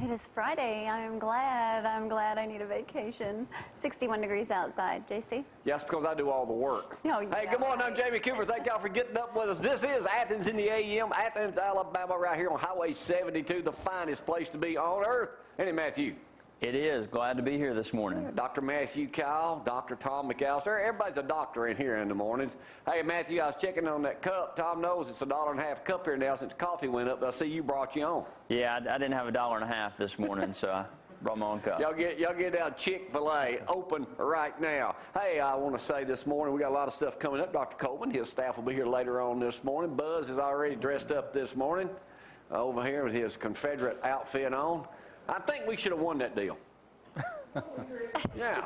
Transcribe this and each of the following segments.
It is Friday. I'm glad I need a vacation. 61 degrees outside. JC? Yes, because I do all the work. Oh, yeah, hey, good morning. I'm Jamie Cooper. Thank y'all for getting up with us. This is Athens in the AM, Athens, Alabama, right here on Highway 72, the finest place to be on earth. Ain't it, Matthew? It is. Glad to be here this morning. Dr. Matthew Kyle, Dr. Tom McAllister. Everybody's a doctor in here in the mornings. Hey, Matthew, I was checking on that cup. Tom knows it's $1.50 cup here now since coffee went up. I see you brought your own. Yeah, I didn't have $1.50 this morning, so I brought my own cup. Y'all get out Chick-fil-A open right now. Hey, I want to say this morning we got a lot of stuff coming up. Dr. Coleman, his staff will be here later on this morning. Buzz is already dressed up this morning over here with his Confederate outfit on. I think we should have won that deal. Yeah.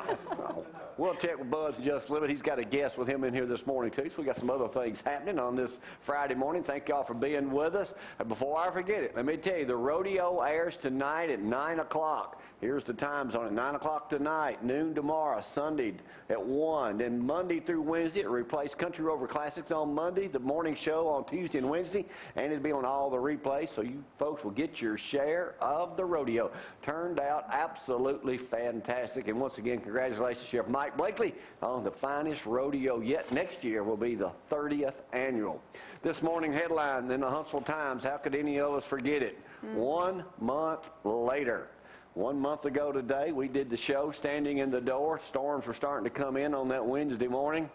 We'll check with Buzz in just a little bit. He's got a guest with him in here this morning, too. So we got some other things happening on this Friday morning. Thank y'all for being with us. And before I forget it, let me tell you, the rodeo airs tonight at 9 o'clock. Here's the times on it. 9 o'clock tonight, noon tomorrow, Sunday at 1. Then Monday through Wednesday, it replaces Country Rover Classics on Monday, the morning show on Tuesday and Wednesday, and it'll be on all the replays, so you folks will get your share of the rodeo. Turned out absolutely fantastic. And once again, congratulations, Sheriff Mike Blakely, on the finest rodeo yet. Next year will be the 30th annual. This morning headline in the Huntsville Times, how could any of us forget it? 1 month later. 1 month ago today, we did the show standing in the door. Storms were starting to come in on that Wednesday morning.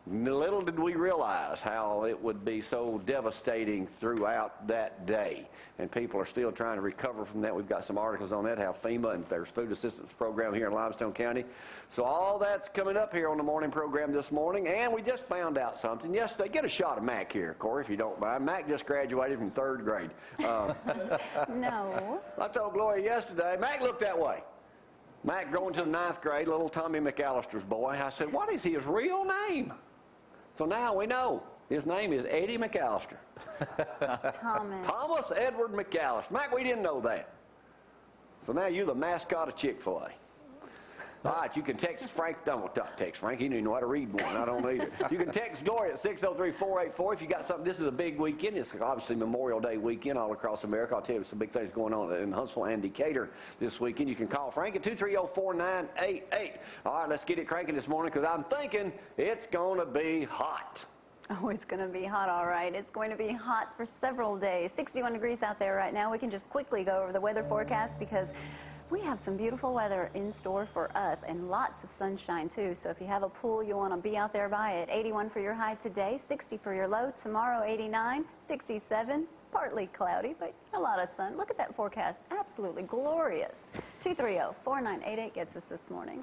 Little did we realize how it would be so devastating throughout that day. And people are still trying to recover from that. We've got some articles on that, how FEMA and there's food assistance program here in Limestone County. So all that's coming up here on the morning program this morning. And we just found out something yesterday. Get a shot of Mac here, Corey, if you don't mind. Mac just graduated from 3rd grade. No. I told Gloria yesterday, Mac looked that way. Mac going to the 9th grade, little Tommy McAllister's boy. I said, what is his real name? So now we know. His name is Eddie McAllister. Thomas Edward McAllister. Mac, we didn't know that. So now you're the mascot of Chick-fil-A. All right, you can text Frank. Don't text Frank. He didn't even know how to read one. I don't either. You can text Gloria at 603-484 if you got something. This is a big weekend. It's obviously Memorial Day weekend all across America. I'll tell you some big things going on in Huntsville and Decatur this weekend. You can call Frank at 230-4988. All right, let's get it cranking this morning because I'm thinking it's going to be hot. Oh, it's going to be hot, all right. It's going to be hot for several days. 61 degrees out there right now. We can just quickly go over the weather forecast because we have some beautiful weather in store for us and lots of sunshine too. So if you have a pool, you want to be out there by it. 81 for your high today, 60 for your low. Tomorrow, 89, 67, partly cloudy, but a lot of sun. Look at that forecast. Absolutely glorious. 230-4988 gets us this morning.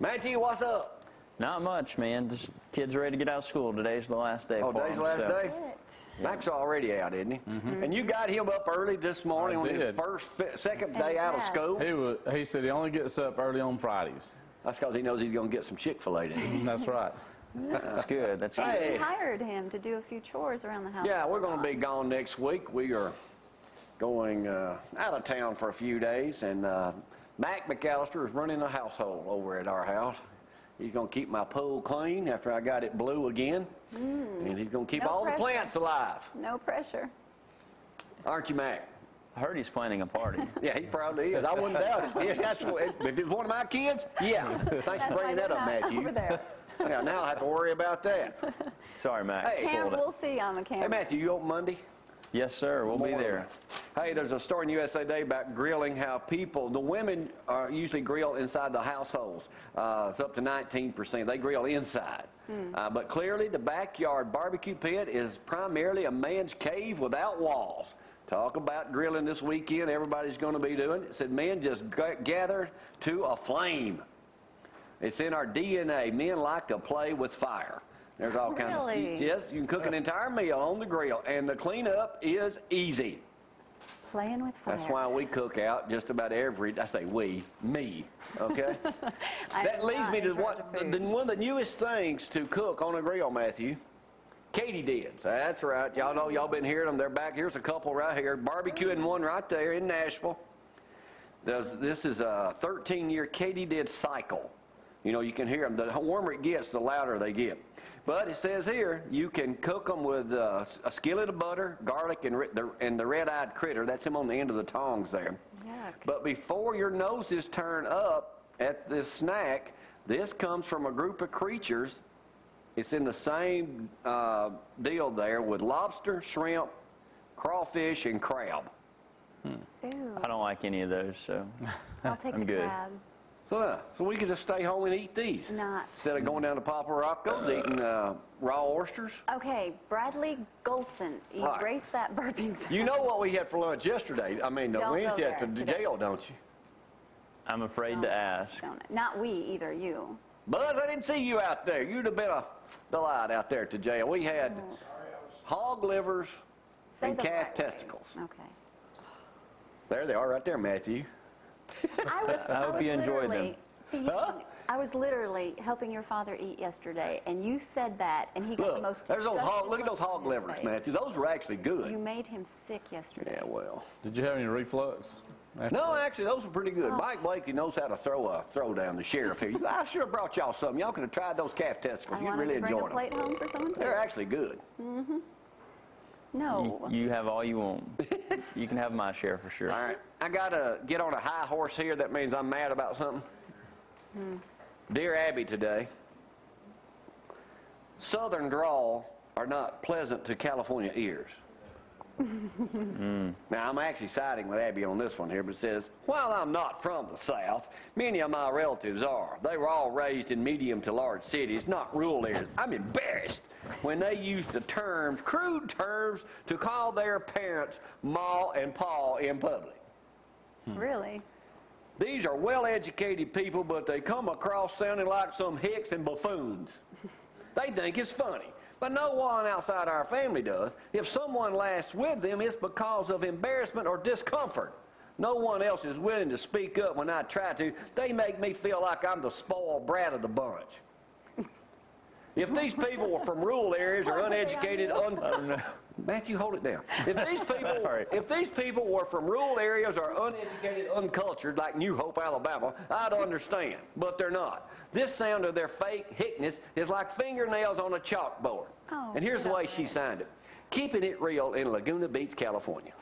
Matthew, what's up? Not much, man. Just kids ready to get out of school. Today's the last day. Oh, today's the last day? Yeah. Mac's already out, isn't he? And you got him up early this morning on his second day out of school? He said he only gets up early on Fridays. That's because he knows he's going to get some Chick-fil-A to eat. That's right. That's good. That's good. And we hired him to do a few chores around the house. Yeah, we're going to be gone next week. We are going out of town for a few days, and Mac McAllister is running a household over at our house. He's going to keep my pool clean after I got it blue again. And he's going to keep all the plants alive. No pressure. Aren't you, Mac? I heard he's planning a party. Yeah, he probably is. I wouldn't doubt it. Yeah, if it's one of my kids, yeah. Thanks for bringing that up, Matthew. Over there. Yeah, now I have to worry about that. Sorry, Mac. Hey, We'll see on the camera. Hey, Matthew, you open Monday? Yes, sir. We'll be there. Hey, there's a story in USA Today about grilling, how the women usually grill inside the households. It's up to 19%. They grill inside. But clearly the backyard barbecue pit is primarily a man's cave without walls. Talk about grilling this weekend. Everybody's going to be doing it. It said men just gather to a flame. It's in our DNA. Men like to play with fire. There's all kinds of stuff. Yes, you can cook an entire meal on the grill, and the cleanup is easy. Playing with fire. That's why we cook out just about I say me, okay? That leads me to one of the newest things to cook on a grill, Matthew. Katydids. That's right. Y'all know, y'all been hearing them. They're back. Here's a couple right here. Barbecuing one right there in Nashville. This is a 13-year Katydid cycle. You know, you can hear them. The warmer it gets, the louder they get. But it says here, you can cook them with a skillet of butter, garlic, and the red-eyed critter. That's him on the end of the tongs there. Yuck. But before your noses turn up at this snack, this comes from a group of creatures. It's in the same deal there with lobster, shrimp, crawfish, and crab. Ew. I don't like any of those, so I'll take I'm the good. crab. So we can just stay home and eat these. Not. Instead of going down to Papa Rocco's eating raw oysters. Okay, Bradley Golson, Right. erase that burping sound. You know what we had for lunch yesterday? I mean, Don't go Wednesday at there the today. jail, don't you? I'm afraid to ask. Not we, either you. Buzz, I didn't see you out there. You'd have been a delight out there at the jail. We had hog livers Say and the calf right word. testicles. Okay. There they are right there, Matthew. I hope you enjoyed them. I was literally helping your father eat yesterday, and you said that, and he got the Look, most there's those disgusting look at those look hog on his livers, face. Matthew. Those were actually good. You made him sick yesterday. Yeah, well. Did you have any reflux? after No, that? actually, those were pretty good. Oh. Mike Blakely knows how to throw down, the sheriff here. I should have brought y'all some. Y'all could have tried those calf testicles. I You'd wanted really to bring enjoy a plate them. home for someone too. They're actually good. No. You have all you want. You can have my share for sure. All right. I got to get on a high horse here. That means I'm mad about something. Dear Abby today, Southern drawl are not pleasant to California ears. Now, I'm actually siding with Abby on this one here, but it says, while I'm not from the South, many of my relatives are. They were all raised in medium to large cities, not rural areas. I'm embarrassed when they use the terms, crude terms, to call their parents Ma and Pa in public. Really? These are well-educated people, but they come across sounding like some hicks and buffoons. They think it's funny, but no one outside our family does. If someone laughs with them, it's because of embarrassment or discomfort. No one else is willing to speak up when I try to. They make me feel like I'm the spoiled brat of the bunch. If these people were from rural areas or uneducated, Matthew, hold it down. If these people were from rural areas or uneducated, uncultured, like New Hope, Alabama, I'd understand. But they're not. This sound of their fake hickness is like fingernails on a chalkboard. Oh, and here's the get way over she it. signed it: keeping it real in Laguna Beach, California.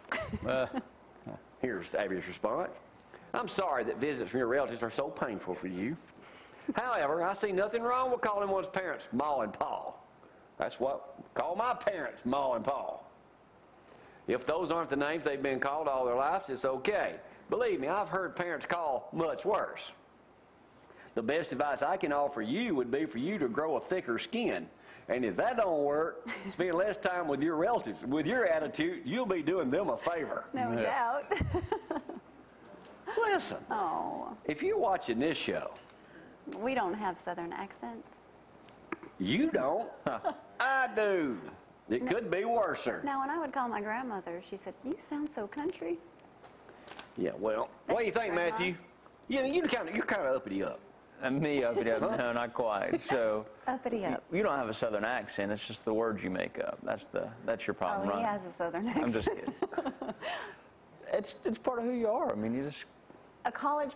Here's Abby's response: I'm sorry that visits from your relatives are so painful for you. However, I see nothing wrong with calling one's parents Ma and Pa. That's what call my parents Ma and Pa. If those aren't the names they've been called all their lives, it's okay. Believe me, I've heard parents call much worse. The best advice I can offer you would be for you to grow a thicker skin. And if that don't work, spend less time with your relatives. With your attitude, you'll be doing them a favor. No doubt. Listen, Oh, if you're watching this show, we don't have Southern accents. you don't. I do. It could be worser. Now, when I would call my grandmother, she said, "You sound so country." Yeah, well, what do you think, Grandma. Matthew? You're kind of uppity up. And me up it up. No, not quite. So Uppity up. you don't have a Southern accent. It's just the words you make up. That's your problem, Oh, right? he has a Southern accent. I'm just kidding. It's part of who you are. I mean, you just. A college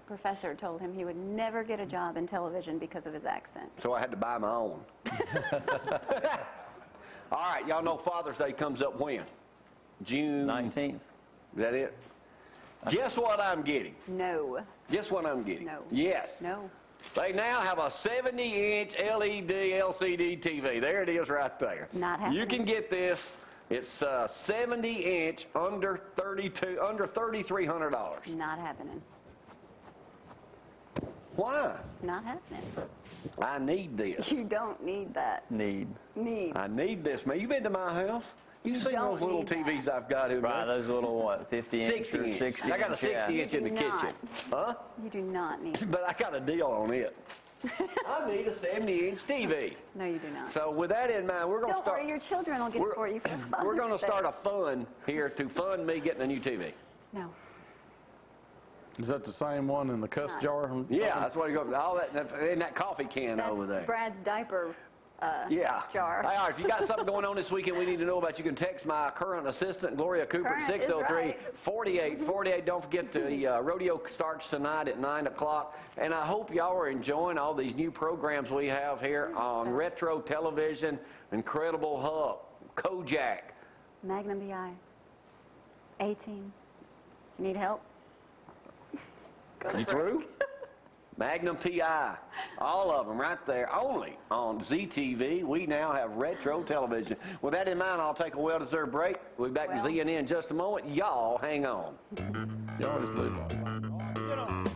professor told him he would never get a job in television because of his accent. So I had to buy my own. All right, y'all know Father's Day comes up when? June 19th. Is that it? Guess what I'm getting? No. Guess what I'm getting? No. Yes. No. They now have a 70-inch LED LCD TV. There it is right there. Not You happening. can get this. It's 70-inch under $3,300. Not happening. Why? Not happening. I need this. You don't need that. Need. Need. I need this, man. You been to my house? You seen don't those little need that. TVs I've got in Right, there? those little, what, 50-inch 60 or inch. 60 I got a 60 inch in the You do kitchen. Huh? You do not need it. But I got a deal on it. I need a 70-inch TV. No, you do not. So with that in mind, we're going to Don't start. worry, your children will get it for you for Father's We're going to Day. start a fund here to fund me getting a new TV. No. Is that the same one in the cuss jar? Yeah, that's what you go. All that in that coffee can over there. That's Brad's diaper Yeah. jar. All right, if you got something going on this weekend we need to know about, you can text my current assistant, Gloria Cooper, at Current is right. 603-4848. Don't forget the rodeo starts tonight at 9 o'clock. And I hope y'all are enjoying all these new programs we have here on retro television. Incredible Hulk, Kojak. Magnum PI. 18. You need help? You through? Magnum PI, all of them right there, only on ZTV. We now have retro television. With that in mind, I'll take a well-deserved break. We'll be back to ZNN in just a moment. Y'all hang on. You always lose. Get on.